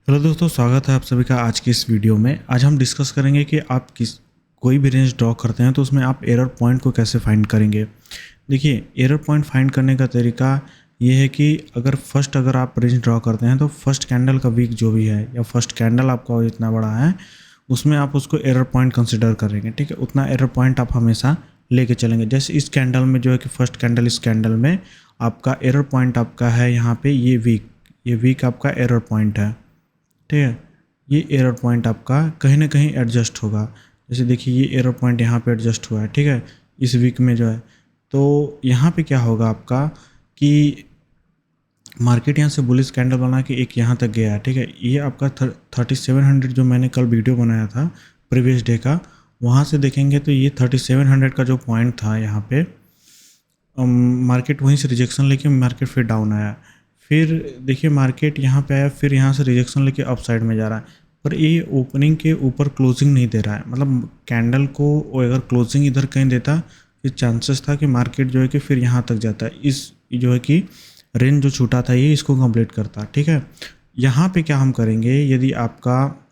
Hello दोस्तों, स्वागत है आप सभी का आज की इस वीडियो में। आज हम डिस्कस करेंगे कि आप कोई भी रेंज ड्रॉ करते हैं तो उसमें आप एरर पॉइंट को कैसे फाइंड करेंगे। देखिए, एरर पॉइंट फाइंड करने का तरीका ये है कि अगर आप रेंज ड्रॉ करते हैं तो फर्स्ट कैंडल का वीक जो भी है या फर्स्ट कैंडल आपका जितना बड़ा है उसमें आप उसको एरर पॉइंट कंसिडर करेंगे। ठीक है, उतना एरर पॉइंट आप हमेशा लेके चलेंगे। जैसे इस कैंडल में जो है कि फर्स्ट कैंडल, इस कैंडल में आपका एरर पॉइंट आपका है यहाँ पे ये वीक आपका एरर पॉइंट है। ठीक है, ये एरर पॉइंट आपका कहीं ना कहीं एडजस्ट होगा। जैसे देखिए, ये एरर पॉइंट यहाँ पे एडजस्ट हुआ है। ठीक है, इस वीक में जो है तो यहाँ पे क्या होगा आपका कि मार्केट यहाँ से बुलिश कैंडल बना के एक यहाँ तक गया है। ठीक है, ये आपका 3700 जो मैंने कल वीडियो बनाया था प्रीवियस डे का, वहाँ से देखेंगे तो ये 3700 का जो पॉइंट था यहाँ पे, मार्केट वहीं से रिजेक्शन लेके मार्केट फिर डाउन आया। फिर देखिए मार्केट यहाँ पे आया, फिर यहाँ से रिजेक्शन लेके अप साइड में जा रहा है, पर ये ओपनिंग के ऊपर क्लोजिंग नहीं दे रहा है। मतलब कैंडल को अगर क्लोजिंग इधर कहीं देता फिर चांसेस था कि मार्केट जो है कि फिर यहाँ तक जाता है, इस जो है कि रेंज जो छूटा था ये इसको कंप्लीट करता। ठीक है, यहाँ पे क्या हम करेंगे, यदि आपका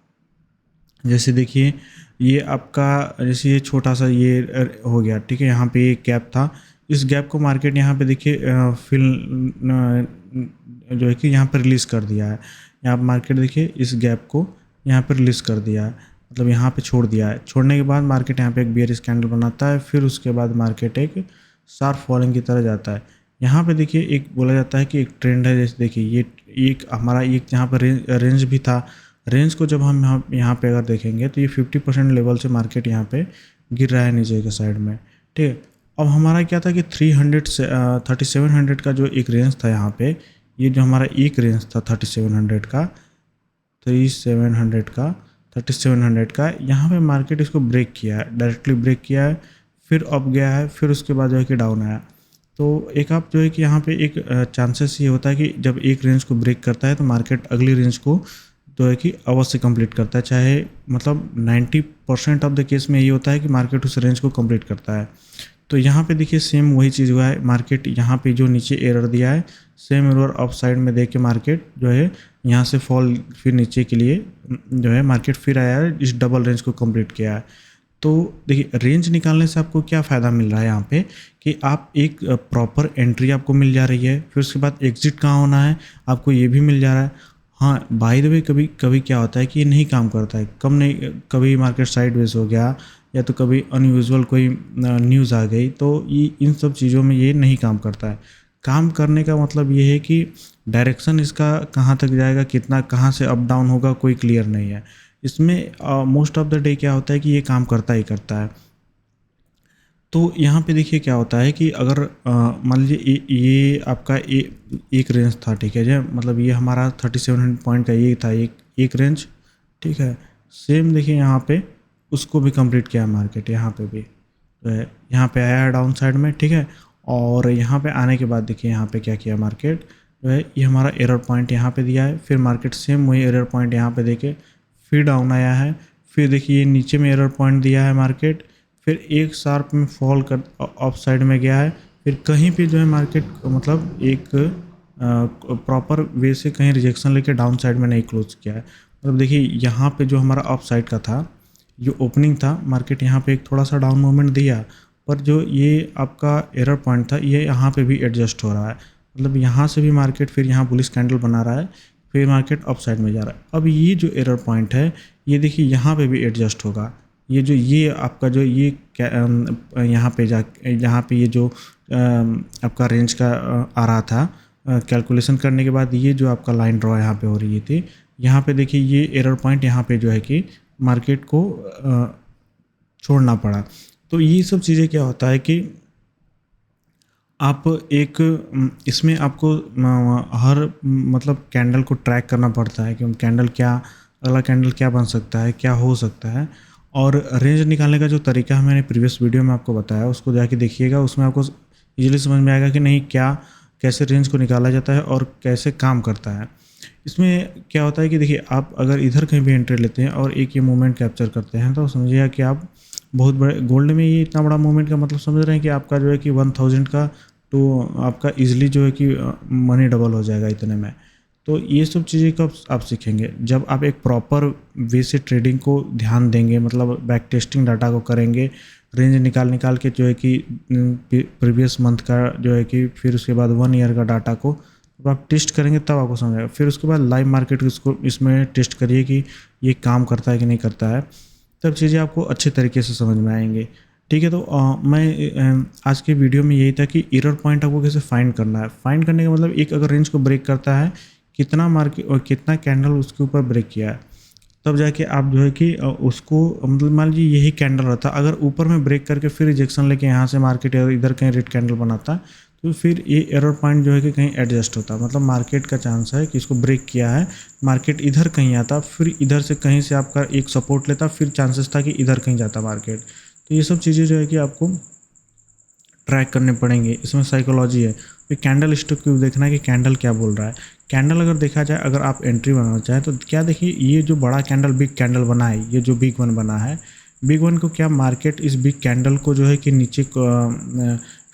जैसे देखिए ये आपका जैसे ये छोटा सा ये हो गया। ठीक है, यहाँ पे एक गैप था, इस गैप को मार्केट यहाँ पे देखिए फिल जो है कि यहाँ पर रिलीज़ कर दिया है। यहाँ मार्केट देखिए इस गैप को यहाँ पर रिलीज़ कर दिया है, मतलब यहाँ पे छोड़ दिया है। छोड़ने के बाद मार्केट यहाँ पे एक बेयरिश कैंडल बनाता है, फिर उसके बाद मार्केट एक शार्प फॉलिंग की तरह जाता है। यहाँ पे देखिए एक बोला जाता है कि एक ट्रेंड है। जैसे देखिए ये एक हमारा एक यहाँ पर रेंज भी था। रेंज को जब हम यहाँ पे अगर देखेंगे तो ये 50% लेवल से मार्केट यहाँ पे गिर रहा है नीचे के साइड में। ठीक है, अब हमारा क्या था कि 300 से 3700 का जो एक रेंज था यहाँ पे, ये जो हमारा एक रेंज था 3700 का यहाँ पे मार्केट इसको ब्रेक किया है, डायरेक्टली ब्रेक किया है, फिर अप गया है, फिर उसके बाद जो है कि डाउन आया। तो एक आप जो है कि यहाँ पे एक चांसेस ये होता है कि जब एक रेंज को ब्रेक करता है तो मार्केट अगली रेंज को जो है कि अवश्य कंप्लीट करता है। चाहे मतलब 90% ऑफ द केस में ये होता है कि मार्केट उस रेंज को कंप्लीट करता है। तो यहाँ पे देखिए सेम वही चीज़ हुआ है। मार्केट यहाँ पे जो नीचे एरर दिया है, सेम एरर अप साइड में देख के मार्केट जो है यहाँ से फॉल फिर नीचे के लिए जो है मार्केट फिर आया है, इस डबल रेंज को कंप्लीट किया है। तो देखिए रेंज निकालने से आपको क्या फ़ायदा मिल रहा है यहाँ पे कि आप एक प्रॉपर एंट्री आपको मिल जा रही है, फिर उसके बाद एग्जिट कहाँ होना है आपको ये भी मिल जा रहा है। हाँ, बाय द वे कभी कभी क्या होता है कि ये नहीं काम करता है, कभी मार्केट साइडवेज हो गया या तो कभी अनयूजुअल कोई न्यूज़ आ गई, तो ये इन सब चीज़ों में ये नहीं काम करता है। काम करने का मतलब ये है कि डायरेक्शन इसका कहाँ तक जाएगा, कितना कहाँ से अप डाउन होगा, कोई क्लियर नहीं है। इसमें मोस्ट ऑफ द डे क्या होता है कि ये काम करता ही करता है। तो यहाँ पे देखिए क्या होता है कि अगर मान लीजिए ये आपका एक रेंज था। ठीक है जी, मतलब ये हमारा 3700 पॉइंट का ये था एक रेंज। ठीक है, सेम देखिए यहाँ पे उसको भी कंप्लीट किया मार्केट, यहाँ पे भी तो है, यहाँ पे आया है डाउन साइड में। ठीक है, और यहाँ पे आने के बाद देखिए यहाँ पे क्या किया मार्केट जो है, ये हमारा एरर पॉइंट यहाँ पे दिया है, फिर मार्केट सेम वही एरर पॉइंट यहाँ पे देके फिर डाउन आया है। फिर देखिए नीचे में एरर पॉइंट दिया है मार्केट, फिर एक शार्प में फॉल कर अप साइड में गया है, फिर कहीं पे जो है मार्केट मतलब एक प्रॉपर वे से कहीं रिजेक्शन लेके डाउन साइड में नहीं क्लोज किया है। मतलब देखिए यहाँ पे जो हमारा अप साइड का था, जो ओपनिंग था, मार्केट यहाँ पे एक थोड़ा सा डाउन मूवमेंट दिया, पर जो ये आपका एरर पॉइंट था ये यहाँ पे भी एडजस्ट हो रहा है। मतलब यहाँ से भी मार्केट फिर यहाँ बुलिश कैंडल बना रहा है, फिर मार्केट अप साइड में जा रहा है। अब ये जो एरर पॉइंट है ये देखिए यहाँ पे भी एडजस्ट होगा। ये आपका जो ये यहाँ पे ये जो आपका रेंज का आ रहा था, कैलकुलेशन करने के बाद ये जो आपका लाइन ड्रॉ यहाँ पे हो रही थी, यहाँ पे देखिए ये एरर पॉइंट यहाँ पे जो है कि मार्केट को छोड़ना पड़ा। तो ये सब चीज़ें क्या होता है कि आप एक इसमें आपको हर मतलब कैंडल को ट्रैक करना पड़ता है कि अगला कैंडल क्या बन सकता है, क्या हो सकता है। और रेंज निकालने का जो तरीका है मैंने प्रीवियस वीडियो में आपको बताया, उसको जाके देखिएगा, उसमें आपको इजीली समझ में आएगा कि नहीं कैसे रेंज को निकाला जाता है और कैसे काम करता है। इसमें क्या होता है कि देखिए आप अगर इधर कहीं भी एंट्री लेते हैं और एक ये मूवमेंट कैप्चर करते हैं तो समझिएगा कि आप बहुत बड़े गोल्ड में ये इतना बड़ा मूवमेंट का मतलब समझ रहे हैं कि आपका जो है कि 1000 का तो आपका इजीली जो है कि मनी डबल हो जाएगा इतने में। तो ये सब चीज़ें कब आप सीखेंगे, जब आप एक प्रॉपर वे से ट्रेडिंग को ध्यान देंगे, मतलब बैक टेस्टिंग डाटा को करेंगे, रेंज निकाल के जो है कि प्रीवियस मंथ का जो है कि फिर उसके बाद 1 ईयर का डाटा को जब आप टेस्ट करेंगे तब आपको समझ आएगा। फिर उसके बाद लाइव मार्केट इसको इसमें टेस्ट करिए कि ये काम करता है कि नहीं करता है, तब चीज़ें आपको अच्छे तरीके से समझ में आएंगे। ठीक है, तो आज के वीडियो में यही था कि एरर पॉइंट आपको कैसे फाइंड करना है। फाइंड करने का मतलब एक अगर रेंज को ब्रेक करता है, कितना मार्केट और कितना कैंडल उसके ऊपर ब्रेक किया है, तब जाके आप जो है कि उसको मतलब मान लीजिए यही कैंडल रहता, अगर ऊपर में ब्रेक करके फिर रिजेक्शन लेके यहाँ से मार्केट इधर कहीं रेड कैंडल बनाता, तो फिर ये एरर पॉइंट जो है कि कहीं एडजस्ट होता, मतलब मार्केट का चांस है कि इसको ब्रेक किया है, मार्केट इधर कहीं आता, फिर इधर से कहीं से आपका एक सपोर्ट लेता, फिर चांसेस था कि इधर कहीं जाता मार्केट। तो ये सब चीज़ें जो है कि आपको ट्रैक करने पड़ेंगे। इसमें साइकोलॉजी है, फिर कैंडल स्टिक को देखना है कि कैंडल क्या बोल रहा है। कैंडल अगर देखा जाए, अगर आप एंट्री बनाना चाहें तो क्या देखिए, ये जो बड़ा कैंडल बिग कैंडल बना है, ये जो बिग वन बना है, बिग वन को क्या मार्केट इस बिग कैंडल को जो है कि नीचे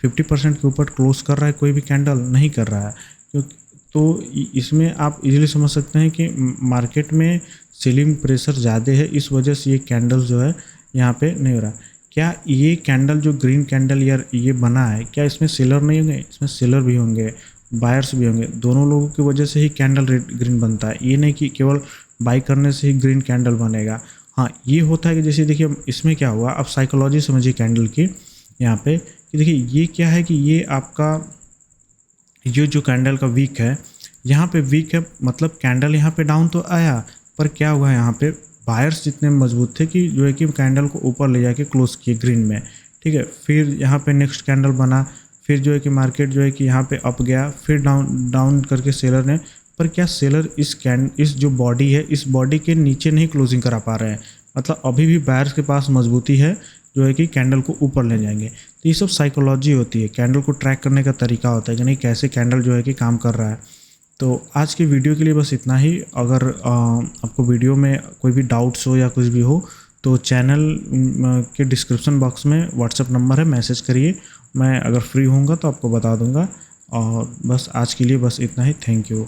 50% के ऊपर क्लोज कर रहा है, कोई भी कैंडल नहीं कर रहा है। क्योंकि तो इसमें आप इजीली समझ सकते हैं कि मार्केट में सेलिंग प्रेशर ज़्यादा है, इस वजह से ये कैंडल जो है यहाँ पे नहीं हो रहा। क्या ये कैंडल जो ग्रीन कैंडल या ये बना है, क्या इसमें सेलर नहीं होंगे? इसमें सेलर भी होंगे, बायर्स भी होंगे, दोनों लोगों की वजह से ही कैंडल रेड ग्रीन बनता है। ये नहीं कि केवल बाई करने से ही ग्रीन कैंडल बनेगा। हाँ, ये होता है कि जैसे देखिए इसमें क्या हुआ, अब साइकोलॉजी समझिए कैंडल की यहाँ पे, कि देखिए ये क्या है कि ये आपका ये जो कैंडल का वीक है, यहाँ पे वीक है, मतलब कैंडल यहाँ पे डाउन तो आया, पर क्या हुआ यहाँ पे बायर्स जितने मजबूत थे कि जो है कि कैंडल को ऊपर ले जाके क्लोज किए ग्रीन में। ठीक है, फिर यहाँ पे नेक्स्ट कैंडल बना, फिर जो है कि मार्केट जो है कि यहाँ पे अप गया, फिर डाउन करके सेलर ने, पर क्या सेलर इस जो बॉडी है, इस बॉडी के नीचे नहीं क्लोजिंग करा पा रहे हैं, मतलब अभी भी बायर्स के पास मजबूती है जो है कि कैंडल को ऊपर ले जाएंगे। तो ये सब साइकोलॉजी होती है, कैंडल को ट्रैक करने का तरीका होता है कि नहीं कैसे कैंडल जो है कि काम कर रहा है। तो आज की वीडियो के लिए बस इतना ही। अगर आपको वीडियो में कोई भी डाउट्स हो या कुछ भी हो तो चैनल के डिस्क्रिप्शन बॉक्स में व्हाट्सएप नंबर है, मैसेज करिए, मैं अगर फ्री होऊंगा तो आपको बता दूंगा। और बस आज के लिए बस इतना ही। Thank you.